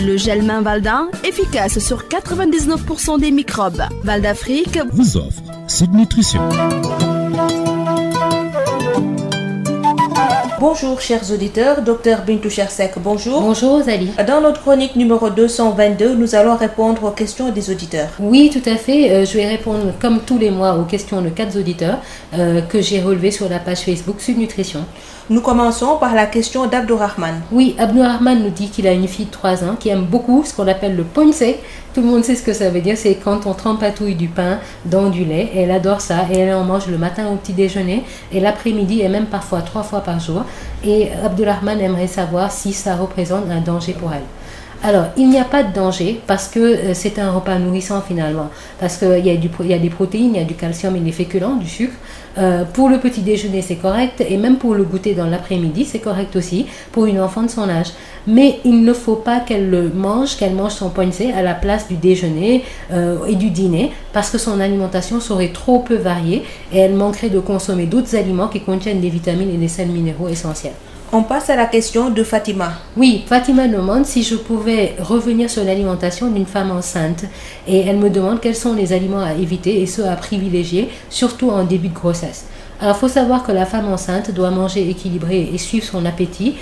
Le gel main Valda, efficace sur 99% des microbes. Val d'Afrique vous offre Sud Nutrition. Bonjour chers auditeurs, Dr Bintou Chersek, bonjour. Bonjour Rosalie. Dans notre chronique numéro 222, nous allons répondre aux questions des auditeurs. Oui, tout à fait. Je vais répondre comme tous les mois aux questions de 4 auditeurs que j'ai relevées sur la page Facebook Sud Nutrition. Nous commençons par la question d'Abdourahman. Oui, Abdourahman nous dit qu'il a une fille de 3 ans qui aime beaucoup ce qu'on appelle le poncé. Tout le monde sait ce que ça veut dire, c'est quand on trempatouille du pain dans du lait. Elle adore ça et elle en mange le matin au petit déjeuner et l'après-midi et même parfois 3 fois par jour. Et Abdourahman aimerait savoir si ça représente un danger pour elle. Alors, il n'y a pas de danger parce que c'est un repas nourrissant finalement. Parce qu'il y a des protéines, il y a du calcium et des féculents, du sucre. Pour le petit déjeuner, c'est correct. Et même pour le goûter dans l'après-midi, c'est correct aussi pour une enfant de son âge. Mais il ne faut pas qu'elle mange son poncé à la place du déjeuner et du dîner parce que son alimentation serait trop peu variée et elle manquerait de consommer d'autres aliments qui contiennent des vitamines et des sels minéraux essentiels. On passe à la question de Fatima. Oui, Fatima demande si je pouvais revenir sur l'alimentation d'une femme enceinte. Et elle me demande quels sont les aliments à éviter et ceux à privilégier, surtout en début de grossesse. Alors, il faut savoir que la femme enceinte doit manger équilibré et suivre son appétit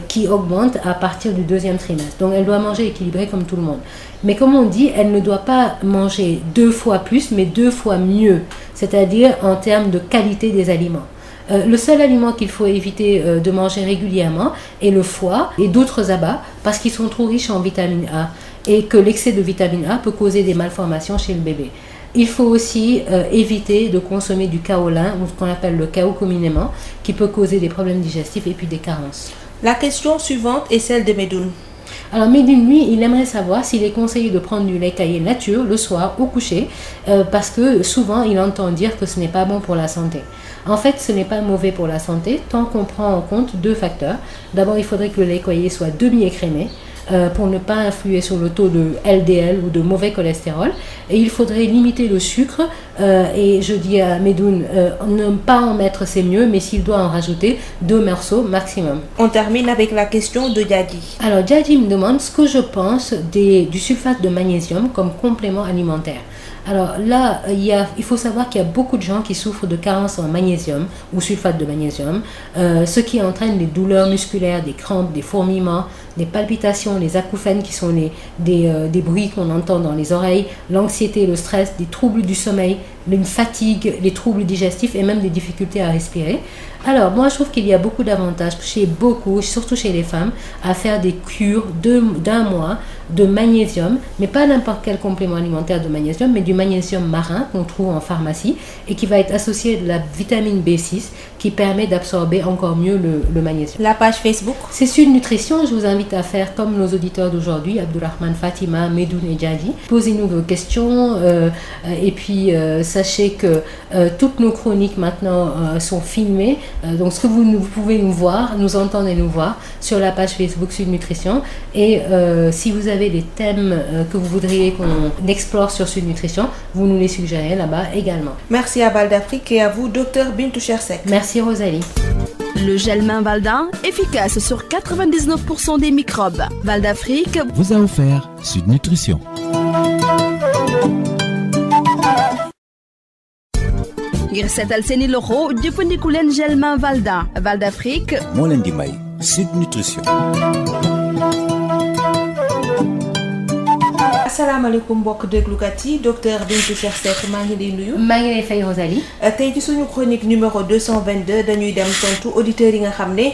qui augmente à partir du 2e trimestre. Donc, elle doit manger équilibré comme tout le monde. Mais comme on dit, elle ne doit pas manger 2 fois plus, mais 2 fois mieux, c'est-à-dire en termes de qualité des aliments. Le seul aliment qu'il faut éviter de manger régulièrement est le foie et d'autres abats parce qu'ils sont trop riches en vitamine A et que l'excès de vitamine A peut causer des malformations chez le bébé. Il faut aussi éviter de consommer du kaolin ou ce qu'on appelle le kao communément qui peut causer des problèmes digestifs et puis des carences. La question suivante est celle de Medoun. Alors Medoun, lui, il aimerait savoir s'il est conseillé de prendre du lait caillé nature le soir au coucher parce que souvent il entend dire que ce n'est pas bon pour la santé. En fait, ce n'est pas mauvais pour la santé tant qu'on prend en compte 2 facteurs. D'abord, il faudrait que le lait caillé soit demi-écrémé pour ne pas influer sur le taux de LDL ou de mauvais cholestérol. Et il faudrait limiter le sucre et je dis à Medoun, ne pas en mettre c'est mieux, mais s'il doit en rajouter 2 morceaux maximum. On termine avec la question de Djadji. Alors Djadji me demande ce que je pense du sulfate de magnésium comme complément alimentaire. Alors là, il faut savoir qu'il y a beaucoup de gens qui souffrent de carence en magnésium ou sulfate de magnésium, ce qui entraîne des douleurs musculaires, des crampes, des fourmillements, des palpitations, les acouphènes qui sont des bruits qu'on entend dans les oreilles, l'anxiété, le stress, des troubles du sommeil, une fatigue, les troubles digestifs et même des difficultés à respirer. Alors moi je trouve qu'il y a beaucoup d'avantages surtout chez les femmes, à faire des cures d'un mois de magnésium, mais pas n'importe quel complément alimentaire de magnésium, mais du magnésium marin qu'on trouve en pharmacie et qui va être associé de la vitamine B6 qui permet d'absorber encore mieux le magnésium. La page Facebook. C'est Sud Nutrition, je vous invite à faire comme nos auditeurs d'aujourd'hui, Abdourahman, Fatima, Medoun et Djadji. Posez-nous vos questions et puis sachez que toutes nos chroniques maintenant sont filmées. Donc vous pouvez nous voir, nous entendre et nous voir sur la page Facebook Sud Nutrition. Et si vous avez des thèmes que vous voudriez qu'on explore sur Sud Nutrition, vous nous les suggérez là-bas également. Merci à Val d'Afrique et à vous, Dr Bintou Chersek. Merci Rosalie. Le gel main Valda, efficace sur 99% des microbes. Val d'Afrique vous a offert Sud Nutrition. ngir seetal seeni loxo jëfandiku leen gel main Valda. Val d'Afrique moo leen di may Sud Nutrition. asalaamaaleykum mbokk déglukat yi, docteur Bintou Chersek maa ngi lay nuyu. maa ngi lay fay Rosalie. tey ci suñu chronique numéro 222 dañuy dem tontu auditeurs yi nga xam ne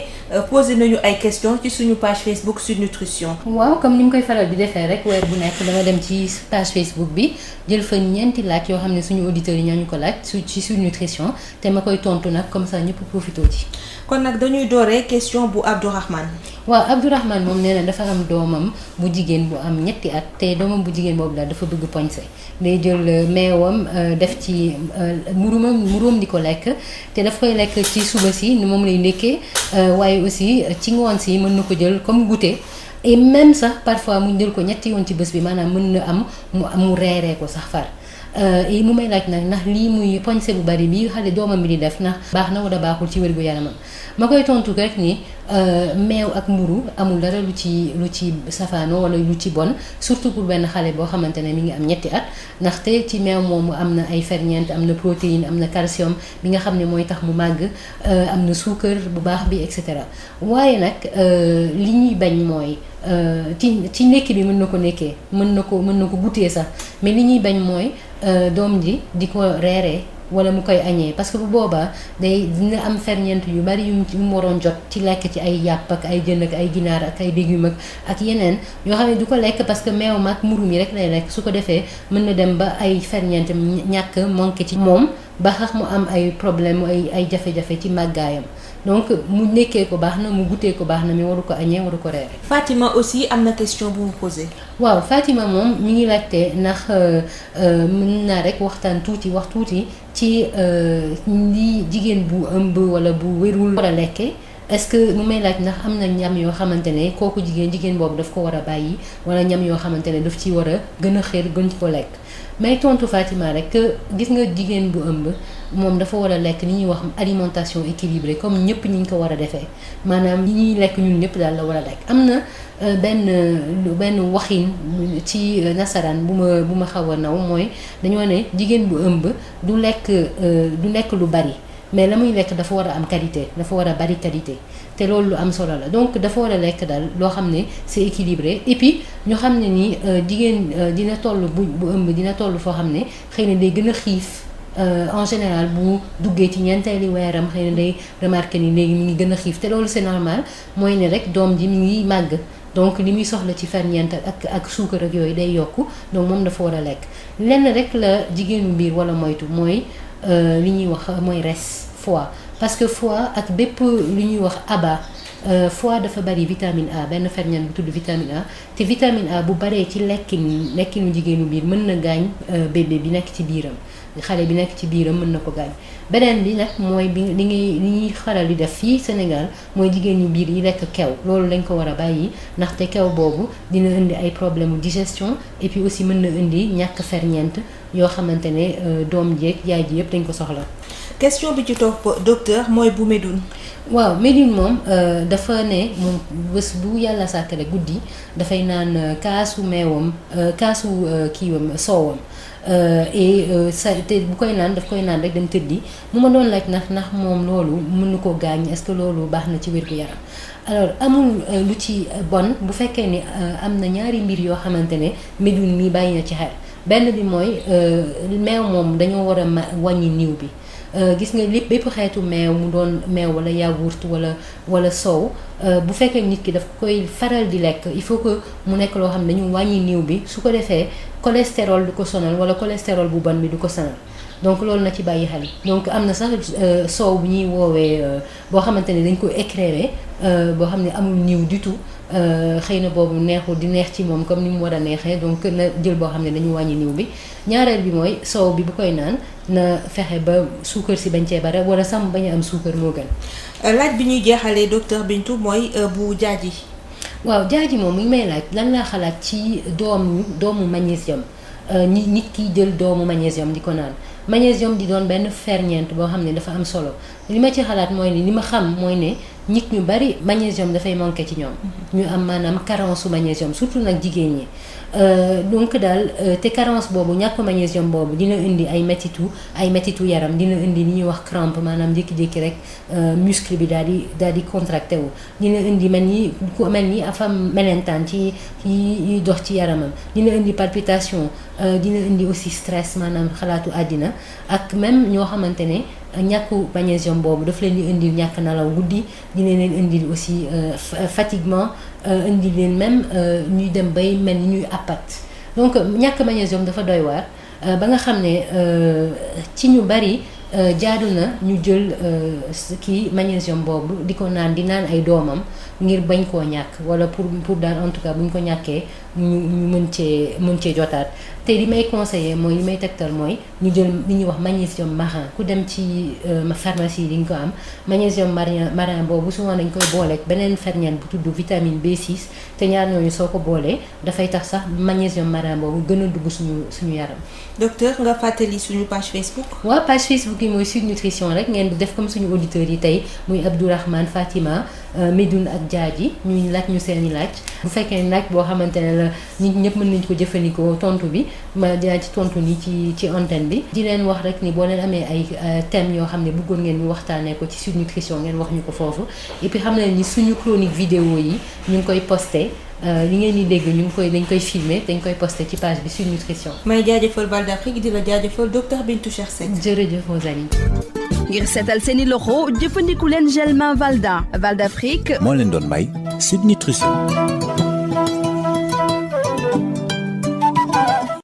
posé nañu ay questions ci suñu page Facebook Sud Nutrition. waaw comme ni mu koy faral di defee rek weer bu nekk dama dem ci page Facebook bi jël fa ñeenti laaj yoo xam ne suñu auditeurs yi ñoo ñu ko laaj ci Sud Nutrition te ma koy tontu nag comme ça ñëpp profité ci. kon nag dañuy dooree question bu Abdourahman. waaw Abdourahman moom nee na dafa am doomam bu jigéen bu am ñetti at te doomam bu jigéen boobu daal dafa bëgg poñse day jël meewam def ci muróom di ko lekk te daf koy lekk ci suba si ni moom lay ndekkee waaye aussi ci ngoon si mën na ko jël comme goûter et même sax parfois mu jël ko ñetti yoon ci bés bi maanaam mën na am mu reeree ko sax far. mu may laaj nag ndax lii muy poñse bu bari bi xale doomam bi di def ndax baax na wala baaxul ci wér gu yaramam ma koy tontu rek ni meew ak mburu amul dara lu ci safaano wala lu ci bon surtout pour benn xale boo xamante ne mi ngi am ñetti at ndaxte ci meew moomu am na ay ferñeent am na protéine am na calcium bi nga xam ne mooy tax mu màgg am na suukar bu baax bi et cetera waaye nag li ñuy bañ mooy ci nekki bi mën na ko nekkee mën na ko goûter sax mais li ñuy bañ mooy doom ji di ko reeree wala mu koy añee parce que bu boobaa dina am ferñeent yu bari yu mu waroon jot ci lekk ci ay yàpp ak ay jën ak ay ginaar ak ay légumes ak yeneen yoo xam ne du ko lekk parce que meew mag mburu mi rek lay lekk su ko defee mën na dem ba ay ferñeent ñàkk manqué ci moom ba xax mu am ay problème ay jafe-jafe ci màggaayam donc mu nekkee ko baax na mu goûtee ko baax na mais waru ko añee waru ko reere. Fatima aussi am na question bu mu posé. waaw Fatima moom mi ngi laajte ndax mën naa rek wax tuuti ci li jigéen bu ëmb wala bu wérul war a lekkee est-ce que mu may laaj ndax am na ñam yoo xamante ne kooku jigéen boobu daf ko war a bàyyi wala ñam yoo xamante ne daf ci war a gën a xeer gën ko lekk. may tontu Fatima rek gis nga jigéen bu ëmb moom dafa war a lekk li ñuy wax alimentation équilibrée comme ñëpp ñi ñu ko war a defee maanaam li ñuy lekk ñun ñëpp daal la war a lekk. am na benn waxin ci nasaraan bu ma xaw a naw mooy dañoo ne jigéen bu ëmb du lekk lu bari mais la muy lekk dafa war a am qualité dafa war a bari qualité. te loolu lu am solo la donc dafa war a lekk daal loo xam ne c'est équilibré et puis ñu xam ne ni jigéen dina toll bu ëmb dina toll foo xam ne xëy na day gën a xiif en général bu duggee ci ñeenteeli weeram xëy na day remarqué ni léegi mi ngi gën a xiif te loolu c'est normal mooy ne rek doom ji mi ngi màgg donc li muy soxla ci ferñeent ak suukar ak yooyu day yokku donc moom dafa war a lekk lenn rek la jigéenu biir wala moytu mooy li ñuy wax mooy res foie parce que foie ak bépp lu ñuy wax aba foie dafa bari vitamine A benn ferñeent bu tudd vitamine A te vitamine A bu baree ci lekkinu jigéenu biir mën na gaañ bébé bi nekk ci biiram xale bi nekk ci biiram mën na ko gaañ beneen bi nag mooy li ñuy xaral di def fii Sénégal mooy jigéen ñu biir yi lekk kew loolu lañ ko war a bàyyi ndaxte kew boobu dina indi ay problème digestion et puis aussi mën na indi ñàkk ferñeent yoo xamante ne doom jeeg yaay ji yëpp dañ ko soxla. question bi ci topp docteur mooy bu Médoune. waaw Médoune moom dafa ne moom bés bu yàlla sàkk rek guddi dafay naan kaasu meewam kaasu kiiwam soowam te bu koy naan daf koy naan rek dem tëddi mu ma doon laaj ndax moom loolu mën na ko gaañ est-ce que loolu baax na ci wér-gu-yaram alors amul lu ci bon bu fekkee ni am na ñaari mbir yoo xamante ne Médoune mi bàyyi na ci xel benn bi mooy meew moom dañoo war a wàññi niiw bi. gis nga lépp bépp xeetu meew mu doon meew wala yaourt wala soow bu fekkee nit ki daf koy faral di lekk il faut que mu nekk loo xam ne dañu wàññi niiw bi su ko defee cholestérol du ko sonal wala cholestérol bu bon bi du ko sonal donc loolu na ci bàyyi xel donc am na sax soow bu ñuy woowee boo xamante ne dañ ko écrairer boo xam ne amul niiw du tout xëy na boobu neexul di neex ci moom comme ni mu war a neexee donc na jël boo xam ne dañu wàññi niiw bi ñaareel bi mooy soow bi bu koy naan na fexe ba suukar si bañ cee bare wala sam bañ a am suukar moo gën. laaj bi ñuy jeexalee docteur Bintou mooy bu jaaji. waaw jaaji moom mi ngi may laaj lan laa xalaat ci doomu magnésium nit ki jël doomu magnésium di ko naan magnésium di doon benn ferñeent boo xam ne dafa am solo li ma ci xalaat mooy ni li ma xam mooy ne nit ñu bari magnésium dafay manqué ci ñoom. ñu am maanaam carence su magnésium surtout nag jigéen ñi. donc daal te carence boobu ñàkk magnésium boobu dina indi ay métitu yaram dina indi li ñuy wax crampe maanaam jékki-jékki rek muscle bi daal di contracté wu dina indi mel ni afam melentaan ci yi dox ci yaramam dina indi palpitation dina indi aussi stress maanaam xalaatu àddina ak même ñoo xamante ne ñàkku magnésium boobu daf leen di indil ñàkk nalaw guddi dina leen indil aussi fatiguement indi leen même ñuy dem bay mel ni ñuy àppat donc ñàkk magnésium dafa doy waar ba nga xam ne ci ñu bari jaadu na ñu jël kii magnésium boobu di ko naan di naan ay doomam ngir bañ koo ñàkk wala pour daal en tout cas buñ ko ñàkkee ñu mën cee jotaat te li may conseiller mooy li may tegtal mooy ñu jël li ñuy wax magnésium marin ku dem ci pharmacie di nga ko am magnésium marin boobu souvent dañ koy booleeg beneen ferñeent bu tudd vitamine B6 te ñaar ñooñu soo ko boolee dafay tax sax magnésium marin boobu gën a dugg suñu yaram. docteur nga fàttali suñu page Facebook. waaw page Facebook bi mooy Sud Nutrition rek ngeen def comme suñu auditeurs yi tey muy Abdourahmane Fatima Médoune ak Diadji ñuy laaj ñu seeni laaj bu fekkee laaj boo xamante ne la nit ñëpp mën nañ ko jëfandikoo tontu bi ma dinaa ci tontu ni ci antenne bi di leen wax rek ni boo leen amee ay thèmes yoo xam ne bëggoon ngeen ñu waxtaanee ko ci Sud Nutrition ngeen wax ñu ko foofu et puis xam ne ni suñu chronique vidéo yi ñu ngi koy posté li ngeen di dégg dañ koy filmer dañ koy posté ci page bi Sud Nutrition. may jaajëfal Val d'Afrique di la jaajëfal docteur Bintou Cheikh Seck. jërëjëf Rosalie. ngir seetal seeni loxo jëfandiku leen gel main Valda Val d'Afrique moo leen doon may Sud Nutrition.